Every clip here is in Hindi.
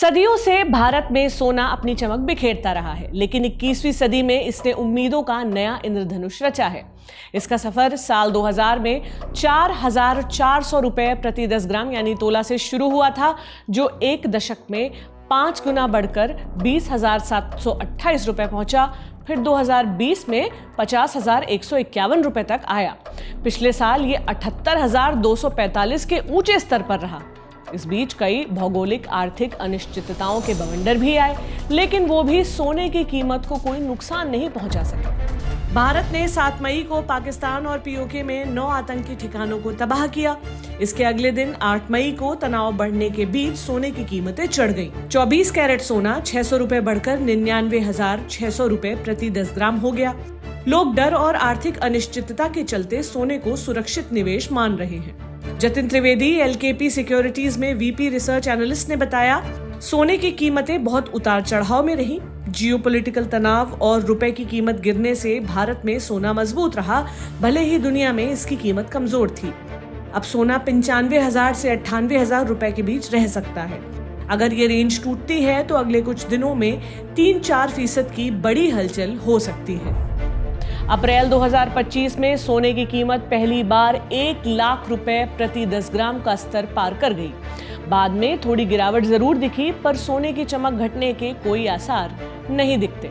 सदियों से भारत में सोना अपनी चमक बिखेरता रहा है, लेकिन 21वीं सदी में इसने उम्मीदों का नया इंद्रधनुष रचा है। इसका सफर साल 2000 में 4,400 रुपए प्रति 10 ग्राम यानी तोला से शुरू हुआ था, जो एक दशक में 5 गुना बढ़कर 20,728 रुपए पहुंचा। फिर 2020 में 50,151 रुपए तक आया। पिछले साल ये 78,245 के ऊंचे स्तर पर रहा। इस बीच कई भौगोलिक आर्थिक अनिश्चितताओं के बवंडर भी आए, लेकिन वो भी सोने की कीमत को कोई नुकसान नहीं पहुंचा सके। भारत ने 7 मई को पाकिस्तान और पीओके में 9 आतंकी ठिकानों को तबाह किया। इसके अगले दिन 8 मई को तनाव बढ़ने के बीच सोने की कीमतें चढ़ गईं। 24 कैरेट सोना 600 रुपए बढ़कर 99,600 रुपए प्रति 10 ग्राम हो गया। लोग डर और आर्थिक अनिश्चितता के चलते सोने को सुरक्षित निवेश मान रहे हैं। जतिन त्रिवेदी एलकेपी सिक्योरिटीज में वीपी रिसर्च एनालिस्ट ने बताया, सोने की कीमतें बहुत उतार चढ़ाव में रही। जियोपॉलिटिकल तनाव और रुपए की कीमत गिरने से भारत में सोना मजबूत रहा, भले ही दुनिया में इसकी कीमत कमजोर थी। अब सोना 95,000 से 98,000 रुपए के बीच रह सकता है। अगर ये रेंज टूटती है तो अगले कुछ दिनों में 3-4% की बड़ी हलचल हो सकती है। अप्रैल 2025 में सोने की कीमत पहली बार 1 लाख रुपए प्रति 10 ग्राम का स्तर पार कर गई। बाद में थोड़ी गिरावट जरूर दिखी, पर सोने की चमक घटने के कोई आसार नहीं दिखते।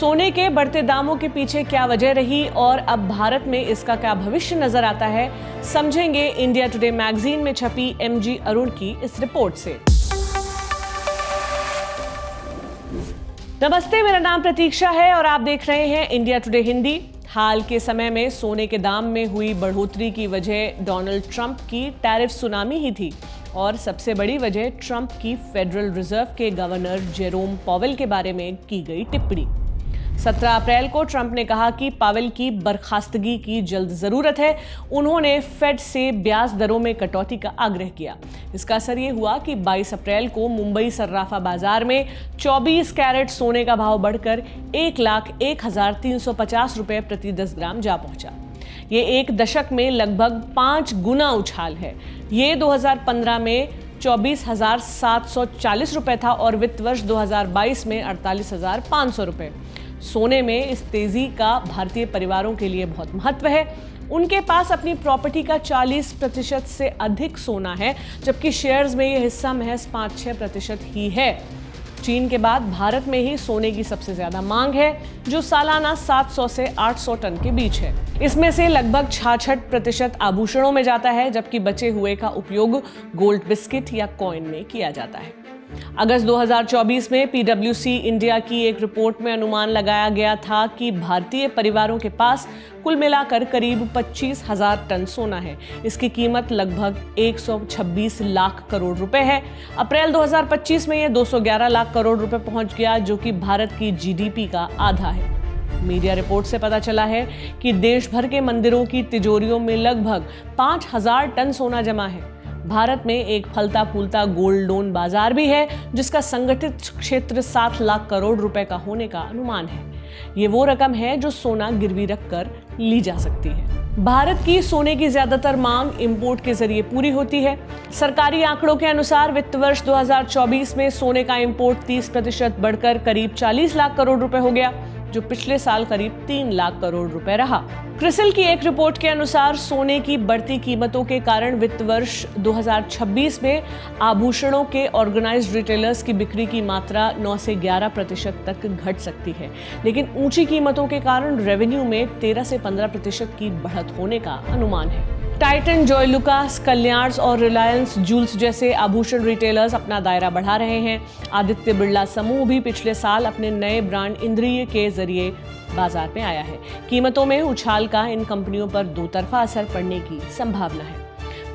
सोने के बढ़ते दामों के पीछे क्या वजह रही और अब भारत में इसका क्या भविष्य नजर आता है, समझेंगे इंडिया टुडे मैगजीन में छपी एमजी अरुण की इस रिपोर्ट से। नमस्ते, मेरा नाम प्रतीक्षा है और आप देख रहे हैं इंडिया टुडे हिंदी। हाल के समय में सोने के दाम में हुई बढ़ोतरी की वजह डोनाल्ड ट्रंप की टैरिफ सुनामी ही थी, और सबसे बड़ी वजह ट्रंप की फेडरल रिजर्व के गवर्नर जेरोम पॉवेल के बारे में की गई टिप्पणी। 17 अप्रैल को ट्रंप ने कहा कि पावेल की बर्खास्तगी की जल्द जरूरत है। उन्होंने फेड से ब्याज दरों में कटौती का आग्रह किया। इसका असर ये हुआ कि 22 अप्रैल को मुंबई सर्राफा बाजार में 24 कैरेट सोने का भाव बढ़कर 1,01,350 रुपए प्रति 10 ग्राम जा पहुंचा। ये एक दशक में लगभग 5 गुना उछाल है। ये 2015 में 24,740 रुपए था और वित्त वर्ष 2022 में 48,500 रुपए। सोने में इस तेजी का भारतीय परिवारों के लिए बहुत महत्व है। उनके पास अपनी प्रॉपर्टी का 40% से अधिक सोना है, जबकि शेयर्स में यह हिस्सा महज 5-6% ही है। चीन के बाद भारत में ही सोने की सबसे ज्यादा मांग है, जो सालाना 700 से 800 टन के बीच है। इसमें से लगभग 66% आभूषणों में जाता है, जबकि बचे हुए का उपयोग गोल्ड बिस्किट या कॉइन में किया जाता है। अगस्त 2024 में पीडब्ल्यूसी इंडिया की एक रिपोर्ट में अनुमान लगाया गया था कि भारतीय परिवारों के पास कुल मिलाकर करीब 25,000 टन सोना है। इसकी कीमत लगभग 126 लाख करोड़ रुपए है। अप्रैल 2025 में यह 211 लाख करोड़ रुपए पहुंच गया, जो कि भारत की जीडीपी का आधा है। मीडिया रिपोर्ट से पता चला है कि देश भर के मंदिरों की तिजोरियों में लगभग 5,000 टन सोना जमा है। भारत में एक फलता फूलता गोल्ड लोन बाजार भी है, जिसका संगठित क्षेत्र 7 लाख करोड़ रुपए का होने का अनुमान है। ये वो रकम है जो सोना गिरवी रखकर ली जा सकती है। भारत की सोने की ज्यादातर मांग इंपोर्ट के जरिए पूरी होती है। सरकारी आंकड़ों के अनुसार वित्त वर्ष 2024 में सोने का इंपोर्ट 30% बढ़कर करीब 40 लाख करोड़ रुपए हो गया, जो पिछले साल करीब 3 लाख करोड़ रुपए रहा। क्रिसिल की एक रिपोर्ट के अनुसार सोने की बढ़ती कीमतों के कारण वित्त वर्ष 2026 में आभूषणों के ऑर्गेनाइज्ड रिटेलर्स की बिक्री की मात्रा 9 से 11% तक घट सकती है, लेकिन ऊंची कीमतों के कारण रेवेन्यू में 13 से 15% की बढ़त होने का अनुमान है। टाइटन, जॉय लुकास, कल्याण और रिलायंस जूल्स जैसे आभूषण रिटेलर्स अपना दायरा बढ़ा रहे हैं। आदित्य बिरला समूह भी पिछले साल अपने नए ब्रांड इंद्रिय के जरिए बाजार में आया है। कीमतों में उछाल का इन कंपनियों पर दो तरफा असर पड़ने की संभावना है।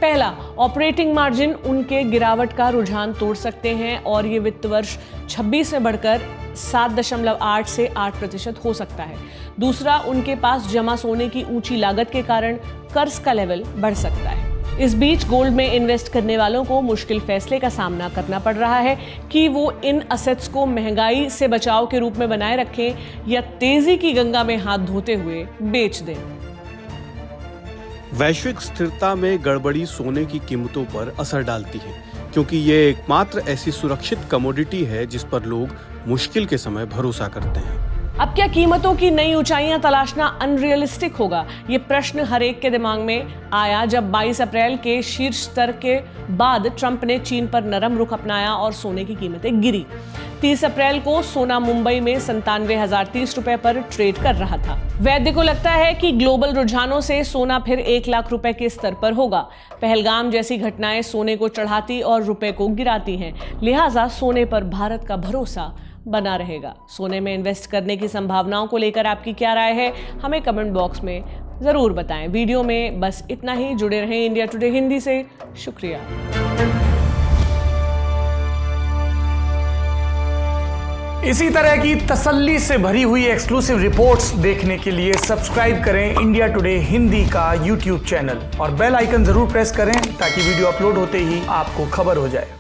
पहला, ऑपरेटिंग मार्जिन उनके गिरावट का रुझान तोड़ सकते हैं और ये वित्त वर्ष 26 में बढ़कर 7.8 से 8% हो सकता है। दूसरा, उनके पास जमा सोने की ऊंची लागत के कारण कर्ज का लेवल बढ़ सकता है। इस बीच गोल्ड में इन्वेस्ट करने वालों को मुश्किल फैसले का सामना करना पड़ रहा है कि वो इन असेट्स को महंगाई से बचाव के रूप में बनाए रखें या तेजी की गंगा में हाथ धोते हुए बेच दें। वैश्विक स्थिरता में गड़बड़ी सोने की कीमतों पर असर डालती है, क्योंकि ये एकमात्र ऐसी सुरक्षित कमोडिटी है जिस पर लोग मुश्किल के समय भरोसा करते हैं। अब क्या कीमतों की नई ऊंचाइयां तलाशना अनरियलिस्टिक होगा? ये प्रश्न हर एक के दिमाग में आया जब 22 अप्रैल के शीर्ष स्तर के बाद ट्रंप ने चीन पर नरम रुख अपनाया और सोने की कीमतें गिरी। 30 अप्रैल को सोना मुंबई में 97,030 रुपए पर ट्रेड कर रहा था। वैद्य को लगता है कि ग्लोबल रुझानों से सोना फिर 1 लाख रुपए के स्तर पर होगा। पहलगाम जैसी घटनाएं सोने को चढ़ाती और रुपए को गिराती हैं, लिहाजा सोने पर भारत का भरोसा बना रहेगा। सोने में इन्वेस्ट करने की संभावनाओं को लेकर आपकी क्या राय है, हमें कमेंट बॉक्स में जरूर बताएं। वीडियो में बस इतना ही। जुड़े रहें इंडिया टुडे हिंदी से। शुक्रिया। इसी तरह की तसल्ली से भरी हुई एक्सक्लूसिव रिपोर्ट्स देखने के लिए सब्सक्राइब करें इंडिया टुडे हिंदी का YouTube चैनल और बेल आइकन जरूर प्रेस करें ताकि वीडियो अपलोड होते ही आपको खबर हो जाए।